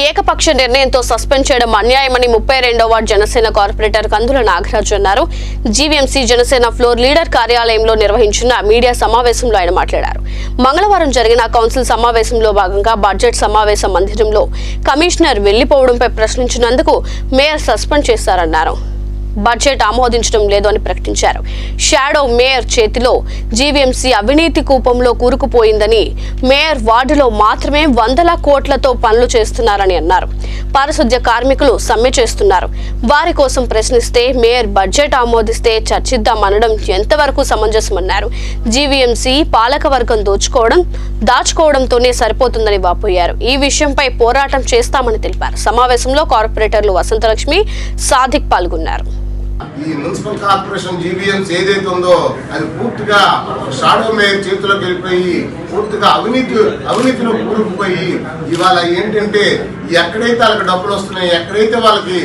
ఏకపక్ష నిర్ణయంతో సస్పెండ్ చేయడం అన్యాయమని 32వ వార్డు జనసేన కార్పొరేటర్ కందుల నాగరాజు అన్నారు. జీవీఎంసీ జనసేన ఫ్లోర్ లీడర్ కార్యాలయంలో నిర్వహించిన మీడియా సమావేశంలో ఆయన మాట్లాడారు. మంగళవారం జరిగిన కౌన్సిల్ సమావేశంలో భాగంగా బడ్జెట్ సమావేశ మందిరంలో కమిషనర్ వెళ్లిపోవడంపై ప్రశ్నించినందుకు మేయర్ సస్పెండ్ చేశారన్నారు. బడ్జెట్ ఆమోదించడం లేదు అని ప్రకటించారు. షాడో మేయర్ చేతిలో జీవీఎంసీ అవినీతి కూపంలో కూరుకుపోయిందని, మేయర్ వార్డులో మాత్రమే వందల కోట్లతో పనులు చేస్తున్నారని అన్నారు. పారిశుద్ధ్య కార్మికులు సమ్మె చేస్తున్నారు. వారి కోసం ప్రశ్నిస్తే మేయర్ బడ్జెట్ ఆమోదిస్తే చర్చిద్దామనడం ఎంతవరకు సమంజసమన్నారు. జీవీఎంసీ పాలకవర్గం దాచుకోవడంతోనే సరిపోతుందని వాపోయారు. ఈ విషయంపై పోరాటం చేస్తామని తెలిపారు. సమావేశంలో కార్పొరేటర్లు వసంతలక్ష్మి, సాదిక్ పాల్గొన్నారు. ఈ మున్సిపల్ కార్పొరేషన్ జీవీఎంసీ ఏదైతే ఉందో అది పూర్తిగా షాడో మేయర్ చేతిలోకి వెళ్ళిపోయి పూర్తిగా అవినీతిలో కూరుకుపోయి ఇవాళ ఏంటంటే ఎక్కడైతే వాళ్ళకి డబ్బులు వస్తున్నాయి, ఎక్కడైతే వాళ్ళకి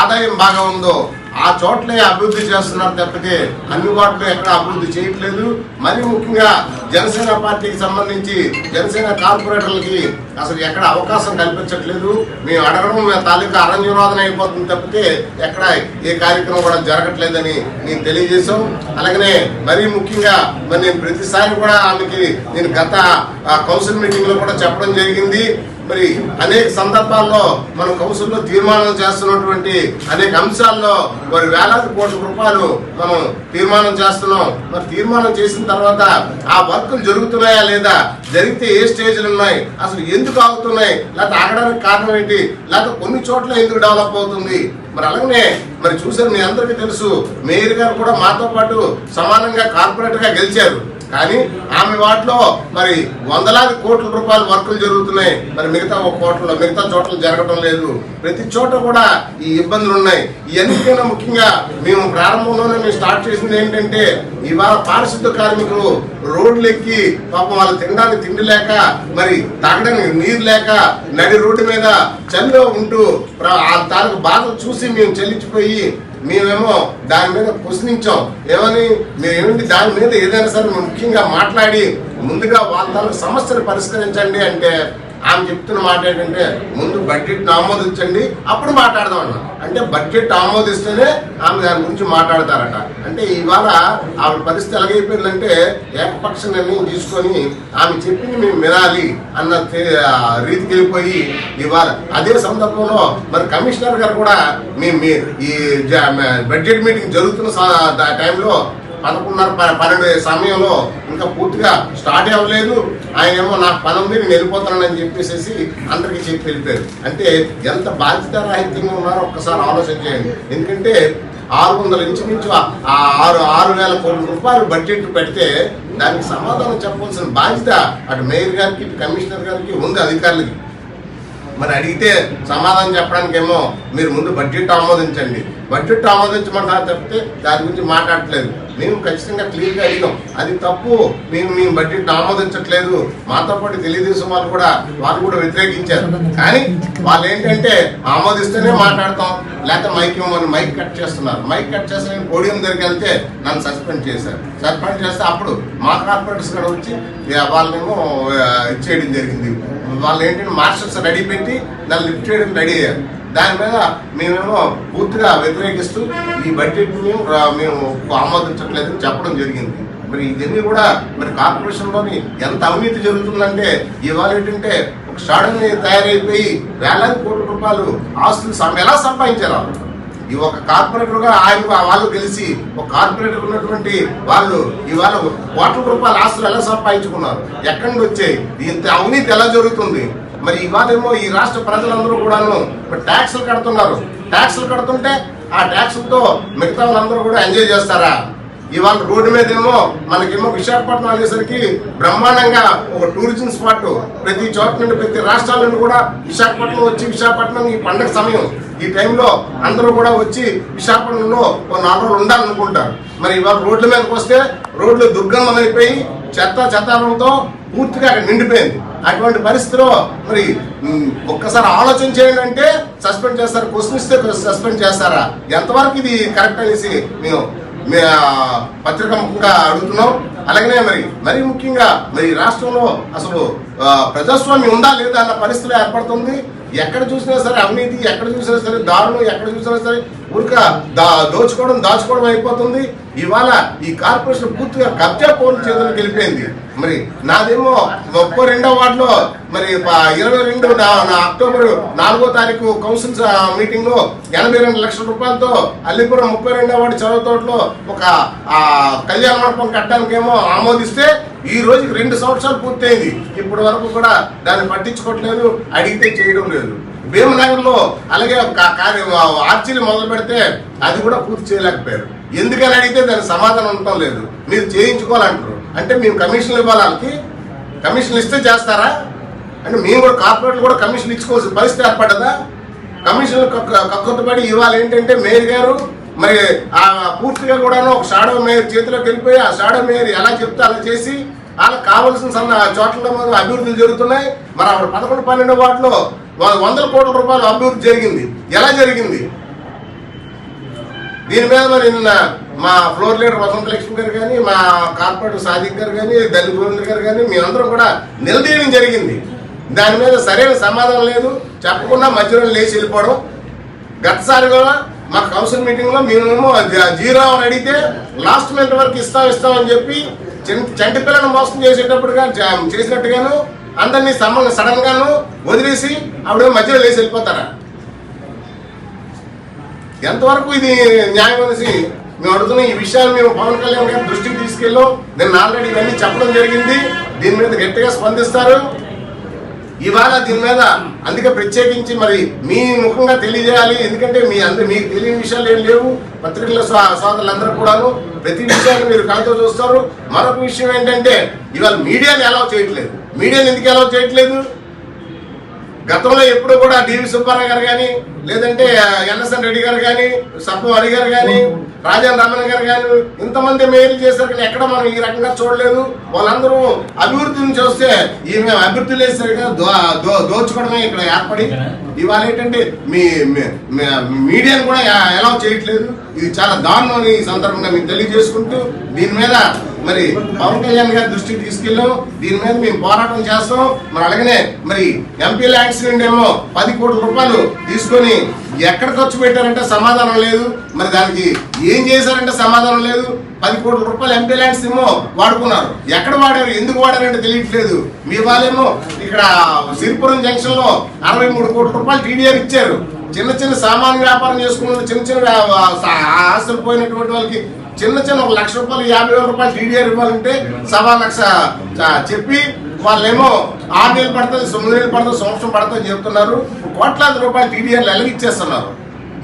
ఆదాయం బాగా ఉందో ఆ చోట్లే అభివృద్ధి చేస్తున్నారు తప్పితే అన్ని వాటిలో ఎక్కడ అభివృద్ధి చేయట్లేదు. మరి ముఖ్యంగా జనసేన పార్టీకి సంబంధించి జనసేన కార్పొరేటర్లకి అసలు ఎక్కడ అవకాశం కల్పించట్లేదు. మేము అడగడం తాలూకా అరణ్యవాదన అయిపోతుంది తప్పితే ఎక్కడ ఏ కార్యక్రమం కూడా జరగట్లేదని మేము తెలియజేశాం. అలాగనే మరీ ముఖ్యంగా మరి నేను ప్రతిసారి కూడా ఆమెకి నేను గత కౌన్సిల్ మీటింగ్ లో కూడా చెప్పడం జరిగింది. మరి అనేక సందర్భాల్లో మనం కౌన్సిల్లో తీర్మానం చేస్తున్నటువంటి అనేక అంశాల్లో మరి వేలాది కోట్ల రూపాయలు మనం తీర్మానం చేస్తున్నాం. మరి తీర్మానం చేసిన తర్వాత ఆ వర్కులు జరుగుతున్నాయా లేదా, జరిగితే ఏ స్టేజ్లు ఉన్నాయి, అసలు ఎందుకు ఆగుతున్నాయి, లేకపోతే ఆగడానికి కారణం ఏంటి, లేకపోతే కొన్ని చోట్ల ఎందుకు డెవలప్ అవుతుంది. మరి అలాగనే మరి చూసారు, మీ అందరికీ తెలుసు మేయర్ గారు కూడా మాతో పాటు సమానంగా కార్పొరేటర్ గా గెలిచారు. కానీ ఆమె వాటిలో మరి వందలాది కోట్ల రూపాయల వర్కులు జరుగుతున్నాయి. మరి మిగతా చోట్ల జరగడం లేదు. ప్రతి చోట కూడా ఈ ఇబ్బందులు ఉన్నాయి. ఇవన్నికైనా ముఖ్యంగా మేము ప్రారంభంలోనే మేము స్టార్ట్ చేసింది ఏంటంటే ఇవాళ పారిశుద్ధ కార్మికులు రోడ్లు ఎక్కి పాపం వాళ్ళు తినడానికి తిండి లేక, మరి తాగడానికి నీరు లేక నడి రోడ్డు మీద చలిలో ఉంటూ తాలూకు బాధలు చూసి మేము చెల్లించిపోయి మేమేమో దాని మీద ప్రశ్నించాం. ఏమని మేమేంటి దాని మీద ఏదైనా సరే ముఖ్యంగా మాట్లాడి ముందుగా వాళ్ళ సమస్యను పరిష్కరించండి అంటే ఆమె చెప్తున్న మాట ఏంటంటే ముందు బడ్జెట్ ఆమోదించండి అప్పుడు మాట్లాడదాం అన్న. అంటే బడ్జెట్ ఆమోదిస్తేనే ఆమె దాని గురించి మాట్లాడతారట. అంటే ఇవాళ ఆవిడ పరిస్థితి ఎలాగైపోయిందంటే ఏకపక్ష నిర్ణయం తీసుకొని ఆమె చెప్పింది మేము వినాలి అన్న రీతికి వెళ్ళిపోయి ఇవాళ అదే సందర్భంలో మరి కమిషనర్ గారు కూడా మేము ఈ బడ్జెట్ మీటింగ్ జరుగుతున్న టైంలో 11:30-12 సమయంలో ఇంకా పూర్తిగా స్టార్ట్ అవ్వలేదు. ఆయన ఏమో నాకు పని ఉంది నేను వెళ్ళిపోతానని చెప్పేసి అందరికీ చెప్పి వెళ్ళిపోయారు. అంటే ఎంత బాధ్యతారాహిత్యంగా ఉన్నారో ఒక్కసారి ఆలోచన చేయండి. ఎందుకంటే 600 ఇంచుమించు 6,000 కోట్ల రూపాయలు బడ్జెట్ పెడితే దానికి సమాధానం చెప్పవలసిన బాధ్యత అటు మేయర్ గారికి ఇటు కమిషనర్ గారికి ఉంది, అధికారులకి. మరి అడిగితే సమాధానం చెప్పడానికి ఏమో మీరు ముందు బడ్జెట్ ఆమోదించండి, బడ్జెట్ ఆమోదించమంటారు తప్పితే దాని గురించి మాట్లాడట్లేదు. మేము ఖచ్చితంగా క్లియర్గా అడిగాం, అది తప్పు, మేము బడ్జెట్ ఆమోదించట్లేదు. మాతో పాటు తెలుగుదేశం వాళ్ళు కూడా వ్యతిరేకించారు. కానీ వాళ్ళు ఏంటంటే ఆమోదిస్తేనే మాట్లాడతాం, లేకపోతే మైక్ కట్ చేస్తున్నారు. మైక్ కట్ చేస్తే నేను పోడియం దగ్గరికి వెళ్తే నన్ను సస్పెండ్ చేశారు. సస్పెండ్ చేస్తే అప్పుడు మా కార్పొరేటర్స్ కూడా వచ్చి వాళ్ళేమో ఇచ్చేయడం జరిగింది. వాళ్ళు ఏంటంటే మార్షల్స్ రెడీ పెట్టి దాన్ని లిఫ్ట్ చేయడం రెడీ అయ్యారు. దాని మీద మేమేమో పూర్తిగా వ్యతిరేకిస్తూ ఈ బడ్జెట్ మేము ఆమోదించట్లేదని చెప్పడం జరిగింది. మరి ఇవన్నీ కూడా మరి కార్పొరేషన్లోని ఎంత అవినీతి జరుగుతుందంటే ఇవాళ ఏంటంటే ఒక షాడోని తయారైపోయి వేలాది కోట్ల రూపాయలు ఆస్తులు ఎలా సంపాదించారు వాళ్ళు. ఈ ఒక కార్పొరేటర్గా వాళ్ళు కలిసి ఒక కార్పొరేటర్ ఉన్నటువంటి వాళ్ళు ఇవాళ కోట్ల రూపాయల ఆస్తులు ఎలా సంపాదించుకున్నారు, ఎక్కడి నుండి వచ్చాయి, ఇంత అవినీతి ఎలా జరుగుతుంది. మరి ఇవాళేమో ఈ రాష్ట్ర ప్రజలందరూ కూడాను ట్యాక్సులు కడుతున్నారు. ట్యాక్సులు కడుతుంటే ఆ ట్యాక్సులతో మిగతా వాళ్ళందరూ కూడా ఎంజాయ్ చేస్తారా? ఇవాళ రోడ్డు మీద ఏమో మనకేమో విశాఖపట్నం అనేసరికి బ్రహ్మాండంగా ఒక టూరిజం స్పాట్, ప్రతి చోట నుండి ప్రతి రాష్ట్రాల నుండి కూడా విశాఖపట్నం ఈ పండగ సమయం ఈ టైంలో అందరూ కూడా వచ్చి విశాఖపట్నంలో 4 రోజులు ఉండాలనుకుంటారు. మరి ఇవాళ రోడ్ల మీదకి వస్తే రోడ్లు దుర్గంధం అయిపోయి చెత్తారంతో పూర్తిగా అక్కడ నిండిపోయింది. అటువంటి పరిస్థితిలో మరి ఒక్కసారి ఆలోచన చేయండి అంటే సస్పెండ్ చేస్తారు, క్వశ్చన్ ఇస్తే సస్పెండ్ చేస్తారా, ఎంతవరకు ఇది కరెక్ట్ అనేసి మేము పత్రికా ముఖ్యంగా అడుగుతున్నాం. అలాగనే మరి ముఖ్యంగా మరి రాష్ట్రంలో అసలు ప్రజాస్వామ్యం ఉందా లేదా అన్న పరిస్థితులు ఏర్పడుతుంది. ఎక్కడ చూసినా సరే అవినీతి, ఎక్కడ చూసినా సరే దారుణం, ఎక్కడ చూసినా సరే ఊరిక దాచుకోవడం అయిపోతుంది. ఇవాళ ఈ కార్పొరేషన్ పూర్తిగా కబ్జా పౌరుల చేతులకు వెళ్ళిపోయింది. మరి నాదేమో 32వ వార్డులో మరి 22 అక్టోబర్ 4వ తారీఖు కౌన్సిల్ మీటింగ్ లో 82 లక్షల రూపాయలతో అల్లిపురం 32వ వార్డు చౌరతోటలో ఒక కళ్యాణ మండపం కట్టడానికేమో ఆమోదిస్తే ఈ రోజుకి 2 సంవత్సరాలు పూర్తయింది. ఇప్పటి వరకు కూడా దాన్ని పట్టించుకోవట్లేదు, అడిగితే చేయడం లేదు. భీమనగర్ లో అలాగే ఆర్చీలు మొదలు పెడితే అది కూడా పూర్తి చేయలేకపోయారు. ఎందుకని అడిగితే దానికి సమాధానం ఉండటం లేదు. మీరు చేయించుకోవాలంటారు. అంటే మేము కమిషన్లు ఇవ్వాలి, వాళ్ళకి కమిషన్లు ఇస్తే చేస్తారా? అంటే మేము కూడా కార్పొరేట్లు కూడా కమిషన్లు ఇచ్చుకోవాల్సిన పరిస్థితి ఏర్పడ్డదా? కమిషన్లు కక్కుతుపడి ఇవాళ ఏంటంటే మేయర్ గారు మరి పూర్తిగా కూడాను ఒక షాడో మేయర్ చేతిలోకి వెళ్ళిపోయి ఆ షాడో మేయర్ ఎలా చెప్తే అలా చేసి వాళ్ళకి కావాల్సిన చోట్ల అభివృద్ధులు జరుగుతున్నాయి. మరి అప్పుడు 11-12 వార్డులో 100 కోట్ల రూపాయలు అభివృద్ధి జరిగింది. ఎలా జరిగింది? దీని మీద మరి నిన్న మా ఫ్లోర్ లీడర్ వసంత లక్ష్మి గారు కానీ, మా కార్పొరేటర్ సాదిక్ గారు కానీ, దళిత గోవింద్ గారు కానీ మేమందరం కూడా నిలదీయడం జరిగింది. దాని మీద సరైన సమాధానం లేదు. చెప్పకుండా మధ్యలో లేచి వెళ్ళిపోవడం. గతసారిగా మా కౌన్సిల్ మీటింగ్ లో మేమేమో 0 అని అడిగితే లాస్ట్ మినిట్ వరకు ఇస్తామని చెప్పి చంటి పిల్లలను మోసం చేసినట్టుగాను అందరినీ సడన్ గాను వదిలేసి ఆవిడ మధ్యలో లేచి వెళ్ళిపోతారా? ఎంతవరకు ఇది న్యాయం అనేసి మేము అడుగుతున్న ఈ విషయాన్ని మేము పవన్ కళ్యాణ్ గారి దృష్టికి తీసుకెళ్ళాం. నేను ఆల్రెడీ ఇవన్నీ చెప్పడం జరిగింది. దీని మీద గట్టిగా స్పందిస్తారు. ఇవాళ దీని మీద అందుకే ప్రత్యేకించి మరి మీ ముఖంగా తెలియజేయాలి. ఎందుకంటే మీకు తెలియని విషయాలు ఏం లేవు. పత్రికల సోదరులందరూ కూడాను ప్రతి విషయాన్ని మీరు కళ్ళతో చూస్తారు. మరొక విషయం ఏంటంటే ఇవాళ మీడియాని అలౌ చేయట్లేదు. మీడియాని ఎందుకు అలౌ చేయట్లేదు? గతంలో ఎప్పుడు కూడా డివి సుబ్బారావు గారు కానీ, లేదంటే ఎన్ఎస్ఎన్ రెడ్డి గారు కానీ, సప్పు హరి గారు కానీ, రాజన్ రమణ గారు కానీ ఇంతమంది మేయర్లు చేశారు. కానీ ఎక్కడ మనం ఈ రకంగా చూడలేదు. వాళ్ళందరూ అభివృద్ధిని చూస్తే ఈ మేము అభివృద్ధి లేసరిగా దోచుకోవడమే ఇక్కడ ఏర్పడి ఇవాళ ఏంటంటే మీ మీడియాను కూడా ఎలా చేయట్లేదు. ఇది చాలా దారుణం అని ఈ సందర్భంగా మీకు తెలియజేసుకుంటూ దీని మీద మరి పవన్ కళ్యాణ్ గారి దృష్టికి తీసుకెళ్ళాం. దీని మీద మేము పోరాటం చేస్తాం. మరి అలాగనే మరి ఎంపీ ల్యాండ్స్ నుండి ఏమో 10 కోట్ల రూపాయలు తీసుకొని ఎక్కడ ఖర్చు పెట్టారంటే సమాధానం లేదు. మరి దానికి ఏం చేశారంటే సమాధానం లేదు. 10 కోట్ల రూపాయలు ఎంపీ ల్యాండ్స్ ఏమో వాడుకున్నారు. ఎక్కడ వాడారు, ఎందుకు వాడారంటే తెలియట్లేదు. మీ వాళ్ళేమో ఇక్కడ సిరిపురం జంక్షన్ లో 63 కోట్ల రూపాయలు టీడీఆర్ ఇచ్చారు. చిన్న సామాన్య వ్యాపారం చేసుకున్న చిన్న ఆస్తులు పోయినటువంటి వాళ్ళకి చిన్న 1 లక్ష రూపాయలు 50,000 రూపాయలు టీడీఆర్ ఇవ్వాలంటే 1,00,000 చెప్పి వాళ్ళేమో 6 నెలలు పడుతుంది, 9 నెలలు పడుతుంది, సంవత్సరం పడుతుంది చెప్తున్నారు. కోట్లాది రూపాయలు టీడీఆర్లు ఎలా ఇచ్చేస్తున్నారు?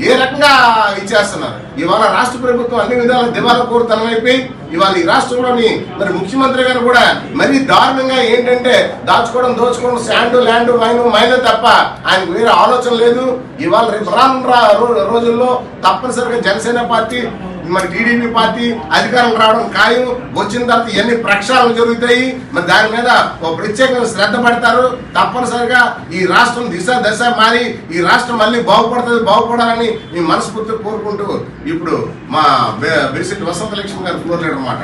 ఏ రకంగా ఇచ్చేస్తున్నారు? ఇవాళ రాష్ట్ర ప్రభుత్వం అన్ని విధాల దివాలా కోరుతనం అయిపోయి ఇవాళ ఈ రాష్ట్రంలోని మరి ముఖ్యమంత్రి గారు కూడా మరీ దారుణంగా ఏంటంటే దోచుకోవడం శాండ్ ల్యాండ్ మైన్ తప్ప ఆయనకు వేరే ఆలోచన లేదు. ఇవాళ రేపు రానున్న రోజుల్లో తప్పనిసరిగా జనసేన పార్టీ మరి టీడీపీ పార్టీ అధికారం రావడం ఖాయం. వచ్చిన తర్వాత ఇవన్నీ ప్రక్షాళనలు జరుగుతాయి. మరి దాని మీద ఒక ప్రత్యేకంగా శ్రద్ధ పడతారు. తప్పనిసరిగా ఈ రాష్ట్రం దశ మారి ఈ రాష్ట్రం మళ్ళీ బాగుపడాలని మీ మనస్ఫూర్తిగా కోరుకుంటూ ఇప్పుడు మా బెరిసిటి వసంత లక్ష్మి గారు కోరలేడు మాట.